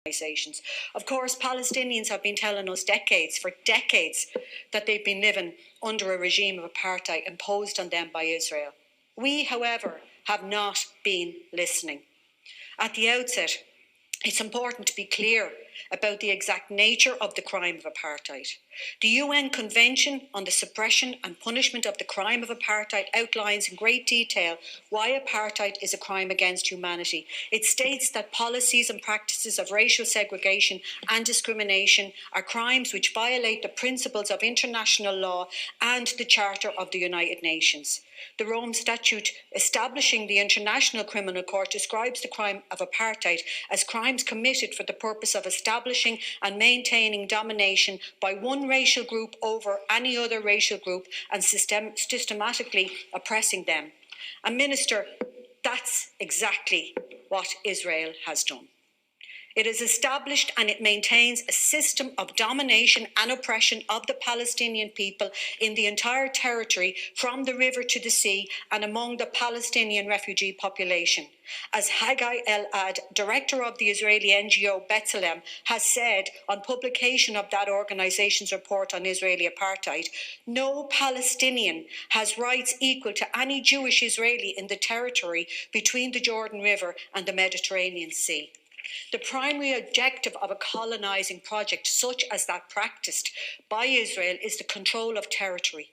organisations. Of course, Palestinians have been telling us for decades, that they've been living under a regime of apartheid imposed on them by Israel. We, however, have not been listening. At the outset, it's important to be clear about the exact nature of the crime of apartheid. The UN Convention on the Suppression and Punishment of the Crime of Apartheid outlines in great detail why apartheid is a crime against humanity. It states that policies and practices of racial segregation and discrimination are crimes which violate the principles of international law and the Charter of the United Nations. The Rome Statute establishing the International Criminal Court describes the crime of apartheid as crimes committed for the purpose of establishing and maintaining domination by one racial group over any other racial group and systematically oppressing them. And Minister, that's exactly what Israel has done. It has established and it maintains a system of domination and oppression of the Palestinian people in the entire territory from the river to the sea and among the Palestinian refugee population. As Haggai El-Ad, director of the Israeli NGO B'Tselem, has said on publication of that organisation's report on Israeli apartheid, no Palestinian has rights equal to any Jewish Israeli in the territory between the Jordan River and the Mediterranean Sea. The primary objective of a colonising project such as that practised by Israel is the control of territory.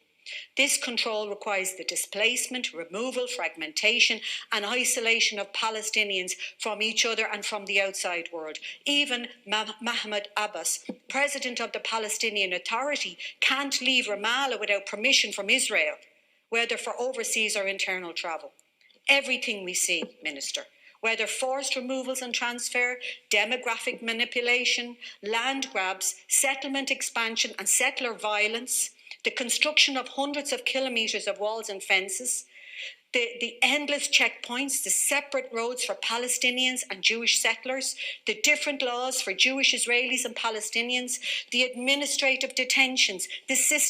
This control requires the displacement, removal, fragmentation and isolation of Palestinians from each other and from the outside world. Even Mahmoud Abbas, president of the Palestinian Authority, can't leave Ramallah without permission from Israel, whether for overseas or internal travel. Everything we see, Minister, whether forced removals and transfer, demographic manipulation, land grabs, settlement expansion and settler violence, the construction of hundreds of kilometres of walls and fences, the endless checkpoints, the separate roads for Palestinians and Jewish settlers, the different laws for Jewish Israelis and Palestinians, the administrative detentions, the system